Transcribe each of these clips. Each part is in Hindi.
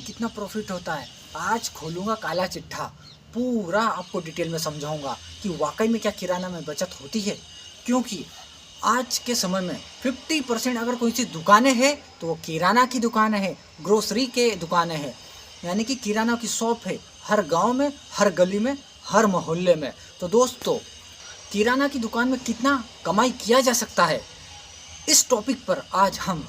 में कितना प्रॉफिट होता है। आज खोलूँगा काला चिट्ठा, पूरा आपको डिटेल में समझाऊंगा कि वाकई में क्या किराना में बचत होती है। क्योंकि आज के समय में 50% अगर कोई सी दुकानें हैं तो वो किराना की दुकानें हैं, ग्रोसरी के दुकानें हैं, यानी कि किराना की शॉप है हर गांव में, हर गली में, हर मोहल्ले में। तो दोस्तों, किराना की दुकान में कितना कमाई किया जा सकता है, इस टॉपिक पर आज हम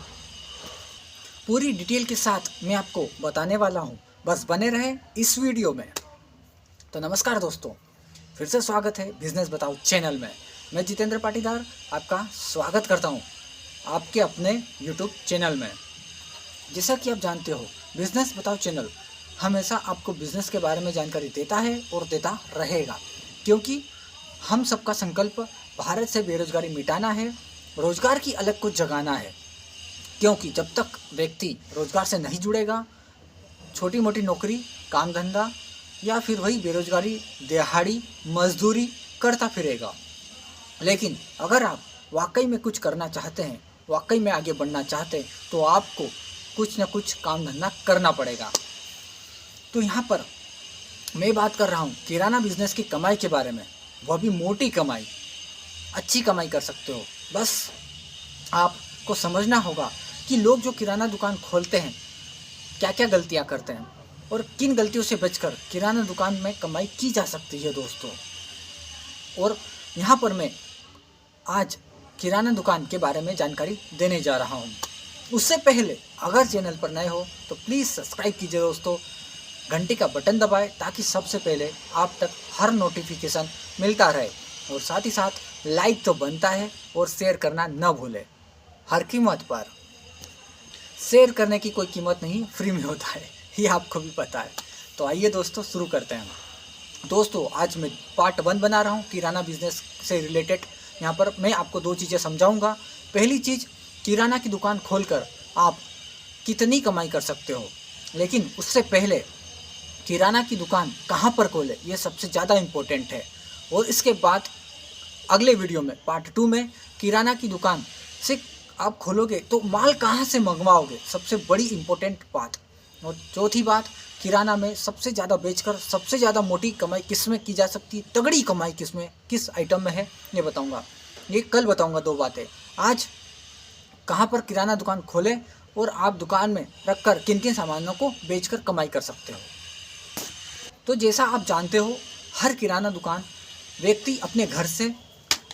पूरी डिटेल के साथ मैं आपको बताने वाला हूं। बस बने रहे इस वीडियो में। तो नमस्कार दोस्तों, फिर से स्वागत है बिजनेस बताओ चैनल में। मैं जितेंद्र पाटीदार आपका स्वागत करता हूं आपके अपने यूट्यूब चैनल में। जैसा कि आप जानते हो, बिजनेस बताओ चैनल हमेशा आपको बिजनेस के बारे में जानकारी देता है और देता रहेगा, क्योंकि हम सबका संकल्प भारत से बेरोजगारी मिटाना है, रोजगार की अलग को जगाना है। क्योंकि जब तक व्यक्ति रोजगार से नहीं जुड़ेगा, छोटी मोटी नौकरी, काम धंधा या फिर वही बेरोजगारी, दिहाड़ी मजदूरी करता फिरेगा। लेकिन अगर आप वाकई में कुछ करना चाहते हैं, वाकई में आगे बढ़ना चाहते हैं, तो आपको कुछ न कुछ काम धंधा करना पड़ेगा। तो यहाँ पर मैं बात कर रहा हूँ किराना बिजनेस की कमाई के बारे में, वह भी मोटी कमाई, अच्छी कमाई कर सकते हो। बस आपको समझना होगा कि लोग जो किराना दुकान खोलते हैं क्या क्या गलतियाँ करते हैं और किन गलतियों से बचकर किराना दुकान में कमाई की जा सकती है दोस्तों। और यहाँ पर मैं आज किराना दुकान के बारे में जानकारी देने जा रहा हूँ। उससे पहले अगर चैनल पर नए हो तो प्लीज़ सब्सक्राइब कीजिए दोस्तों, घंटी का बटन दबाएं ताकि सबसे पहले आप तक हर नोटिफिकेशन मिलता रहे। और साथ ही साथ लाइक तो बनता है और शेयर करना न भूलें। हर कीमत पर शेयर करने की कोई कीमत नहीं, फ्री में होता है, ये आपको भी पता है। तो आइए दोस्तों शुरू करते हैं। दोस्तों, आज मैं पार्ट 1 बना रहा हूँ किराना बिजनेस से रिलेटेड। यहाँ पर मैं आपको 2 चीज़ें समझाऊंगा। पहली चीज़, किराना की दुकान खोलकर आप कितनी कमाई कर सकते हो। लेकिन उससे पहले किराना की दुकान कहाँ पर खोले, ये सबसे ज़्यादा इम्पोर्टेंट है। और इसके बाद अगले वीडियो में पार्ट 2 में किराना की दुकान से आप खोलोगे तो माल कहाँ से मंगवाओगे, सबसे बड़ी इम्पोर्टेंट बात। और चौथी बात, किराना में सबसे ज़्यादा बेचकर सबसे ज़्यादा मोटी कमाई किस में की जा सकती है, तगड़ी कमाई किस में, किस आइटम में है, ये बताऊंगा। ये कल बताऊंगा 2 बातें। आज कहाँ पर किराना दुकान खोले और आप दुकान में रखकर किन किन सामानों को बेचकर कमाई कर सकते हो। तो जैसा आप जानते हो, हर किराना दुकान व्यक्ति अपने घर से,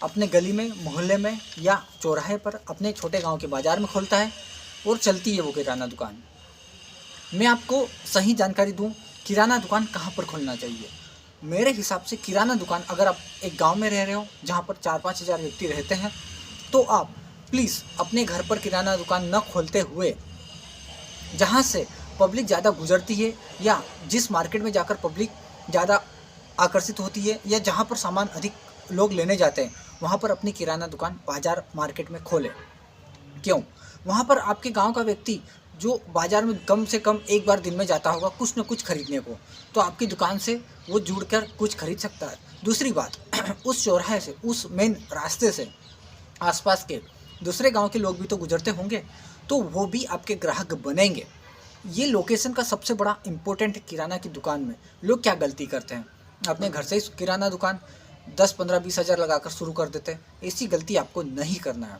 अपने गली में, मोहल्ले में या चौराहे पर, अपने छोटे गांव के बाज़ार में खोलता है और चलती है वो किराना दुकान। मैं आपको सही जानकारी दूं, किराना दुकान कहां पर खोलना चाहिए। मेरे हिसाब से किराना दुकान, अगर आप एक गांव में रह रहे हो जहां पर 4-5 हज़ार व्यक्ति रहते हैं, तो आप प्लीज़ अपने घर पर किराना दुकान न खोलते हुए जहां से पब्लिक ज़्यादा गुजरती है या जिस मार्केट में जाकर पब्लिक ज़्यादा आकर्षित होती है या जहां पर सामान अधिक लोग लेने जाते हैं, वहाँ पर अपनी किराना दुकान बाज़ार मार्केट में खोलें। क्यों? वहाँ पर आपके गांव का व्यक्ति जो बाज़ार में कम से कम एक बार दिन में जाता होगा कुछ न कुछ खरीदने को, तो आपकी दुकान से वो जुड़कर कुछ खरीद सकता है। दूसरी बात, उस चौराहे से, उस मेन रास्ते से आसपास के दूसरे गांव के लोग भी तो गुजरते होंगे, तो वो भी आपके ग्राहक बनेंगे। ये लोकेशन का सबसे बड़ा इम्पोर्टेंट। किराना की दुकान में लोग क्या गलती करते हैं, अपने घर से ही किराना दुकान 10, 15, 20 हज़ार लगाकर शुरू कर देते हैं। ऐसी गलती आपको नहीं करना है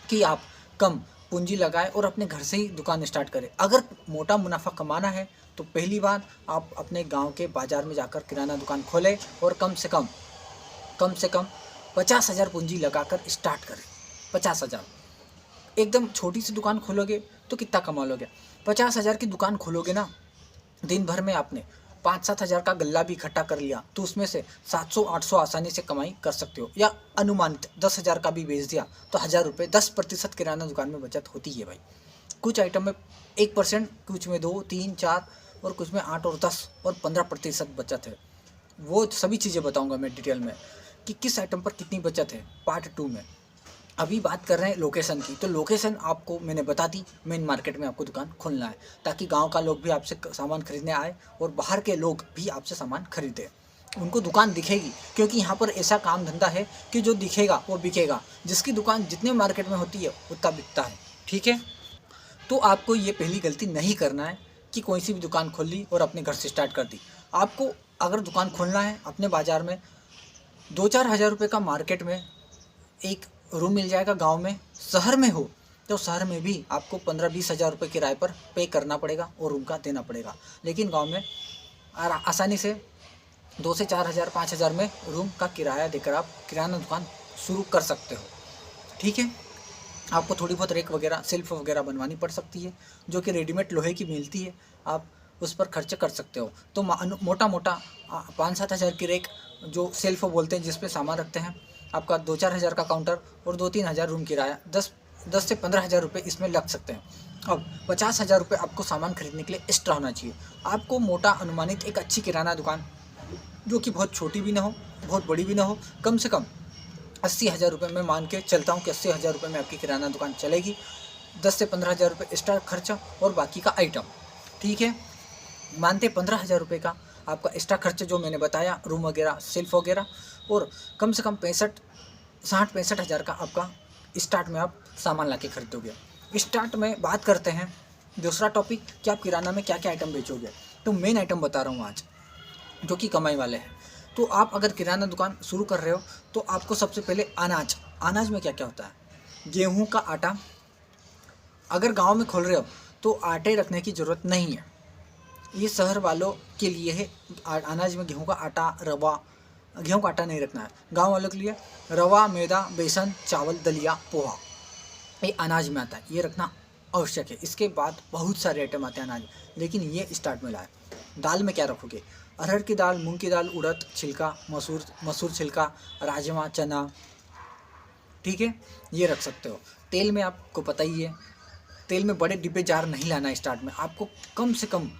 कि आप कम पूंजी लगाएं और अपने घर से ही दुकान स्टार्ट करें। अगर मोटा मुनाफा कमाना है तो पहली बार आप अपने गांव के बाज़ार में जाकर किराना दुकान खोलें और कम से कम 50 हज़ार पूंजी लगाकर स्टार्ट करें। 50 हज़ार। एकदम छोटी सी दुकान खोलोगे तो कितना कमा लोगे। 50 हज़ार की दुकान खोलोगे ना, दिन भर में आपने 5-7 हज़ार का गल्ला भी इकट्ठा कर लिया तो उसमें से 700-800 आसानी से कमाई कर सकते हो। या अनुमानित 10 हज़ार का भी बेच दिया तो 1000 रुपये, 10% किराना दुकान में बचत होती है भाई। कुछ आइटम में 1%, कुछ में 2, 3, 4 और कुछ में 8 और 10 और 15% बचत है। वो सभी चीज़ें बताऊँगा मैं डिटेल में कि किस आइटम पर कितनी बचत है, पार्ट 2 में। अभी बात कर रहे हैं लोकेशन की। तो लोकेशन आपको मैंने बता दी, मेन मार्केट में आपको दुकान खोलना है ताकि गांव का लोग भी आपसे सामान खरीदने आए और बाहर के लोग भी आपसे सामान खरीदें। उनको दुकान दिखेगी, क्योंकि यहाँ पर ऐसा काम धंधा है कि जो दिखेगा वो बिकेगा। जिसकी दुकान जितने मार्केट में होती है उतना बिकता है। ठीक है, तो आपको ये पहली गलती नहीं करना है कि कोई सी भी दुकान खोल ली और अपने घर से स्टार्ट कर दी। आपको अगर दुकान खोलना है अपने बाज़ार में, 2-4 हज़ार रुपये का मार्केट में एक रूम मिल जाएगा। गांव में, शहर में हो तो शहर में भी आपको 15-20 हज़ार रुपये किराए पर पे करना पड़ेगा और रूम का देना पड़ेगा। लेकिन गांव में आसानी से 2 से 4 हज़ार 5 हज़ार में रूम का किराया देकर आप किराना दुकान शुरू कर सकते हो। ठीक है, आपको थोड़ी बहुत रेक वगैरह, सेल्फ वगैरह बनवानी पड़ सकती है, जो कि रेडीमेड लोहे की मिलती है, आप उस पर खर्च कर सकते हो। तो मोटा मोटा 5-7 हज़ार की रेक, जो सेल्फ बोलते हैं, जिस पे सामान रखते हैं, आपका 2-4 हज़ार का काउंटर और 2-3 हज़ार रूम किराया, 10 से 15 हज़ार रुपये इसमें लग सकते हैं। अब 50 हज़ार रुपये आपको सामान खरीदने के लिए एक्स्ट्रा होना चाहिए। आपको मोटा अनुमानित एक अच्छी किराना दुकान, जो कि बहुत छोटी भी ना हो बहुत बड़ी भी ना हो, कम से कम 80 हज़ार रुपये में मान के चलता हूँ कि 80 हज़ार रुपये में आपकी किराना दुकान चलेगी। 10 से 15 हज़ार रुपये एक्स्ट्रा खर्चा और बाकी का आइटम। ठीक है, मानते 15 हज़ार रुपये का आपका एक्स्ट्रा खर्चा जो मैंने बताया, रूम वगैरह, सेल्फ वगैरह, और कम से कम 60-65 हज़ार का आपका स्टार्ट में आप सामान ला के खरीदोगे। स्टार्ट में बात करते हैं दूसरा टॉपिक कि आप किराना में क्या क्या आइटम बेचोगे। तो मेन आइटम बता रहा हूँ आज, जो कि कमाई वाले हैं। तो आप अगर किराना दुकान शुरू कर रहे हो तो आपको सबसे पहले अनाज में क्या क्या होता है। गेहूं का आटा, अगर गांव में खोल रहे हो तो आटे रखने की ज़रूरत नहीं है, ये शहर वालों के लिए है। अनाज में गेहूं का आटा, रवा, गेहूं का आटा नहीं रखना है। गांव वालों के लिए रवा, मैदा, बेसन, चावल, दलिया, पोहा, ये अनाज में आता है, ये रखना आवश्यक है। इसके बाद बहुत सारे आइटम आते हैं अनाज, लेकिन ये स्टार्ट में लाए। दाल में क्या रखोगे, अरहर की दाल, मूंग की दाल, उड़द छिलका, मसूर छिलका, राजमा, चना, ठीक है, ये रख सकते हो। तेल में आपको पता ही है, तेल में बड़े डिब्बे जार नहीं लाना है। स्टार्ट में आपको कम से कम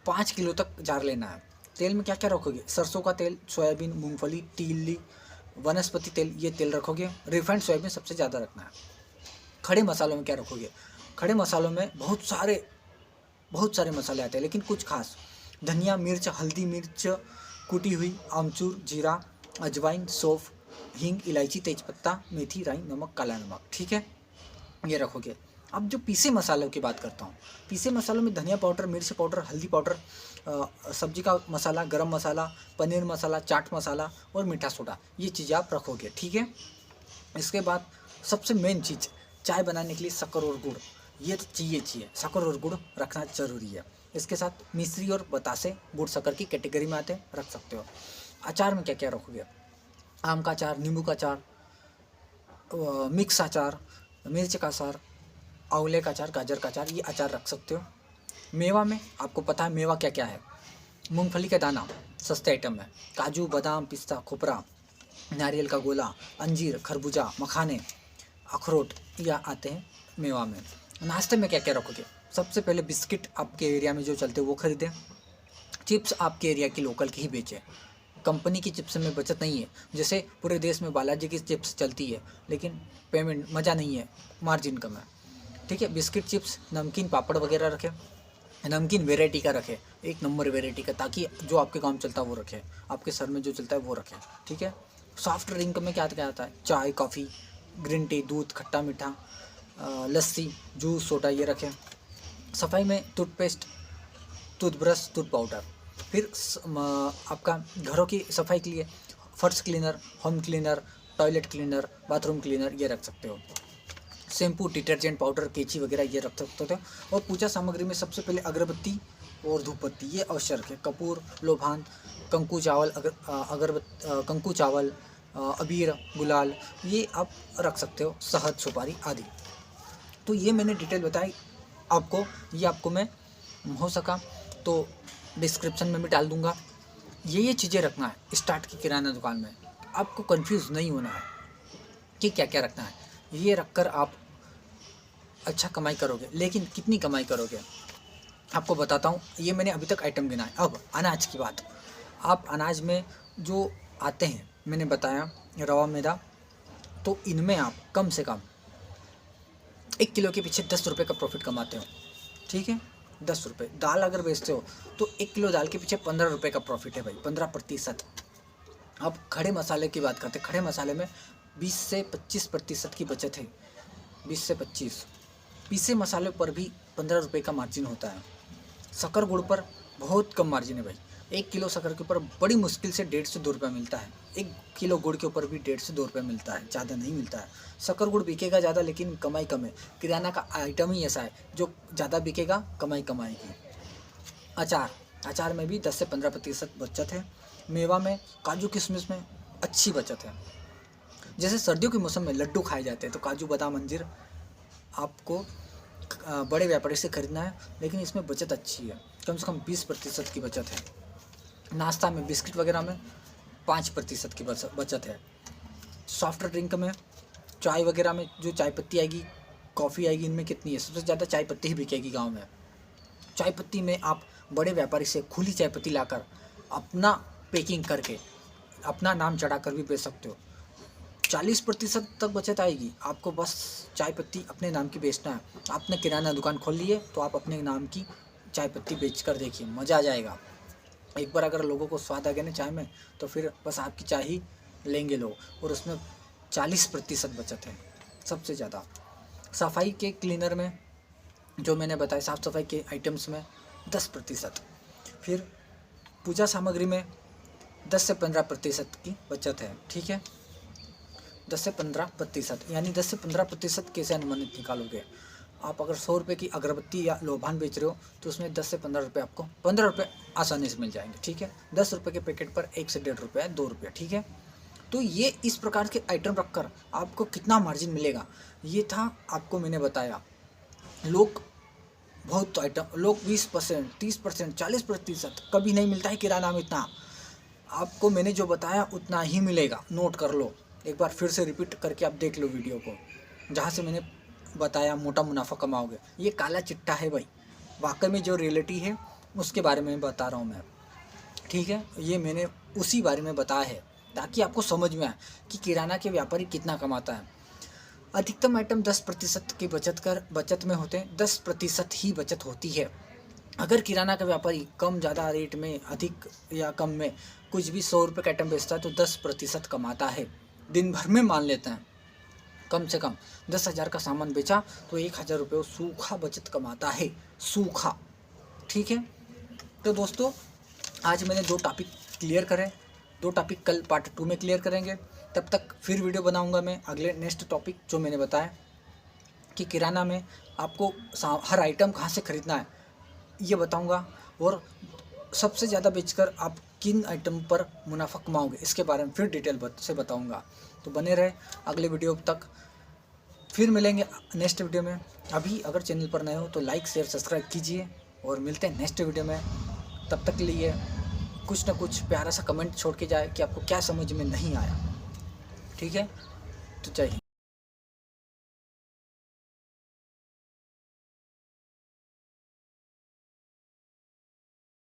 5 किलो तक जार लेना है। तेल में क्या क्या रखोगे, सरसों का तेल, सोयाबीन, मूंगफली, तिल, वनस्पति तेल, ये तेल रखोगे। रिफाइंड सोयाबीन सबसे ज़्यादा रखना है। खड़े मसालों में क्या रखोगे, खड़े मसालों में बहुत सारे मसाले आते हैं, लेकिन कुछ खास, धनिया, मिर्च, हल्दी, मिर्च कुटी हुई, आमचूर, जीरा, अजवाइन, सौंफ, हींग, इलायची, तेजपत्ता, मेथी, राई, नमक, काला नमक, ठीक है, ये रखोगे। अब जो पीसे मसालों की बात करता हूँ, पीसे मसालों में धनिया पाउडर, मिर्च पाउडर, हल्दी पाउडर, सब्जी का मसाला, गरम मसाला, पनीर मसाला, चाट मसाला और मीठा सोडा, ये चीज़ें आप रखोगे। ठीक है, इसके बाद सबसे मेन चीज़, चाय बनाने के लिए शक्कर और गुड़, ये तो चाहिए, शक्कर और गुड़ रखना ज़रूरी है। इसके साथ मिश्री और बतासे गुड़ शक्कर की कैटेगरी में आते हैं, रख सकते हो। अचार में क्या क्या रखोगे, आम का अचार, नींबू का अचार, मिक्स अचार, मिर्च का अचार, आंवले का अचार, गाजर का अचार, ये अचार रख सकते हो। मेवा में आपको पता है मेवा क्या क्या है, मूंगफली का दाना सस्ते आइटम है, काजू, बादाम, पिस्ता, खोपरा, नारियल का गोला, अंजीर, खरबूजा, मखाने, अखरोट, या आते हैं मेवा में। नाश्ते में क्या क्या रखोगे, सबसे पहले बिस्किट आपके एरिया में जो चलते हैं वो खरीदें। चिप्स आपके एरिया की लोकल की ही बेचें, कंपनी की चिप्स में बचत नहीं है। जैसे पूरे देश में बालाजी की चिप्स चलती है, लेकिन पेमेंट मज़ा नहीं है, मार्जिन कम है। ठीक है, बिस्किट, चिप्स, नमकीन, पापड़ वगैरह रखें। नमकीन वेराइटी का रखें, 1 नंबर वेराइटी का, ताकि जो आपके गाँव में चलता है वो रखें, आपके शहर में जो चलता है वो रखें। ठीक है, सॉफ्ट ड्रिंक में क्या क्या आता है, चाय, कॉफ़ी, ग्रीन टी, दूध, खट्टा मीठा, लस्सी, जूस, सोडा, ये रखें। सफाई में टूथपेस्ट, टूथब्रश, टूथ पाउडर। फिर आपका घरों की सफाई के लिए फर्श cleaner, home cleaner, toilet cleaner, bathroom cleaner, ये रख सकते हो। शैम्पू, डिटर्जेंट पाउडर, कैंची वगैरह ये रख सकते हो। और पूजा सामग्री में सबसे पहले अगरबत्ती और धूपबत्ती, ये अवश्य रखें। कपूर, लोभान, कंकु चावल, कंकु चावल, अबीर, गुलाल, ये आप रख सकते हो। शहद, सुपारी आदि। तो ये मैंने डिटेल बताई आपको, ये आपको मैं हो सका तो डिस्क्रिप्शन में भी डाल दूंगा। ये चीज़ें रखना है स्टार्ट की किराना दुकान में। आपको कंफ्यूज नहीं होना है कि क्या क्या रखना है, ये रखकर आप अच्छा कमाई करोगे। लेकिन कितनी कमाई करोगे आपको बताता हूँ। ये मैंने अभी तक आइटम गिनाए। अब अनाज की बात, आप अनाज में जो आते हैं मैंने बताया, रवा, मैदा, तो इनमें आप कम से कम 1 किलो के पीछे 10 रुपये का प्रॉफिट कमाते हो। ठीक है, 10 रुपये। दाल अगर बेचते हो तो 1 किलो दाल के पीछे 15 रुपये का प्रॉफिट है भाई, 15%। अब खड़े मसाले की बात करते हैं। खड़े मसाले में 20 से 25% की बचत है, 20 से 25। पीसे मसाले पर भी 15 रुपये का मार्जिन होता है। शक्कर गुड़ पर बहुत कम मार्जिन है भाई। 1 किलो शक्कर के ऊपर बड़ी मुश्किल से 1.5 से 2 रुपये मिलता है। 1 किलो गुड़ के ऊपर भी 1.5 से 2 रुपये मिलता है, ज़्यादा नहीं मिलता है। शक्कर गुड़ बिकेगा ज़्यादा लेकिन कमाई कम है। किराना का आइटम ही ऐसा है जो ज़्यादा बिकेगा, कमाई कमाएगी। अचार में भी 10 से 15% बचत है। मेवा में, काजू किशमिश में अच्छी बचत है। जैसे सर्दियों के मौसम में लड्डू खाए जाते हैं तो काजू बादाम अंजीर आपको बड़े व्यापारी से खरीदना है, लेकिन इसमें बचत अच्छी है, कम से कम 20% की बचत है। नाश्ता में, बिस्किट वगैरह में 5% की बचत है। सॉफ्ट ड्रिंक में, चाय वगैरह में जो चाय पत्ती आएगी, कॉफ़ी आएगी, इनमें कितनी है? सबसे ज़्यादा चाय पत्ती ही बिकेगी गाँव में। चाय पत्ती में आप बड़े व्यापारी से खुली चाय पत्ती लाकर अपना पैकिंग करके अपना नाम चढ़ाकर भी बेच सकते हो। 40% तक बचत आएगी। आपको बस चाय पत्ती अपने नाम की बेचना है। आपने किराना दुकान खोल ली है तो आप अपने नाम की चाय पत्ती बेच कर देखिए, मज़ा आ जाएगा। एक बार अगर लोगों को स्वाद आ गया ना चाय में, तो फिर बस आपकी चाय ही लेंगे लोग। और उसमें 40% बचत है सबसे ज़्यादा। सफाई के क्लीनर में जो मैंने बताया, साफ़ सफाई के आइटम्स में 10%। फिर पूजा सामग्री में 10 से 15% की बचत है। ठीक है, 10 से 15%, यानी 10 से 15% कैसे अनुमानित निकालोगे? आप अगर 100 रुपये की अगरबत्ती या लोभान बेच रहे हो तो उसमें 10 से 15 रुपये, आपको 15 रुपये आसानी से मिल जाएंगे। ठीक है, 10 रुपये के पैकेट पर 1 से 1.5 रुपये, 2 रुपये। ठीक है, तो ये इस प्रकार के आइटम रखकर आपको कितना मार्जिन मिलेगा, ये था आपको मैंने बताया। लोग 20%, 30%, 40% कभी नहीं मिलता है किराना में इतना। आपको मैंने जो बताया उतना ही मिलेगा, नोट कर लो। एक बार फिर से रिपीट करके आप देख लो वीडियो को, जहाँ से मैंने बताया मोटा मुनाफा कमाओगे। ये काला चिट्ठा है भाई, वाकई में जो रियलिटी है उसके बारे में बता रहा हूँ मैं। ठीक है, ये मैंने उसी बारे में बताया है ताकि आपको समझ में आए कि किराना के व्यापारी कितना कमाता है। अधिकतम आइटम 10% की बचत में होते हैं, 10% ही बचत होती है। अगर किराना का व्यापारी कम ज़्यादा रेट में, अधिक या कम में कुछ भी 100 रुपये का आइटम बेचता है तो 10% कमाता है। दिन भर में मान लेते हैं कम से कम 10,000 का सामान बेचा तो 1,000 रुपये सूखा बचत कमाता है, सूखा। ठीक है, तो दोस्तों आज मैंने 2 टॉपिक क्लियर करे। 2 टॉपिक कल पार्ट 2 में क्लियर करेंगे। तब तक फिर वीडियो बनाऊंगा मैं अगले नेक्स्ट टॉपिक जो मैंने बताया कि किराना में आपको हर आइटम कहाँ से ख़रीदना है ये बताऊंगा, और सबसे ज़्यादा बेचकर आप किन आइटम पर मुनाफा कमाओगे इसके बारे में फिर डिटेल से बताऊंगा। तो बने रहे अगले वीडियो तक, फिर मिलेंगे नेक्स्ट वीडियो में। अभी अगर चैनल पर नए हो तो लाइक शेयर सब्सक्राइब कीजिए और मिलते हैं नेक्स्ट वीडियो में। तब तक के लिए कुछ ना कुछ प्यारा सा कमेंट छोड़ के जाए कि आपको क्या समझ में नहीं आया। ठीक है, तो जय हिंद।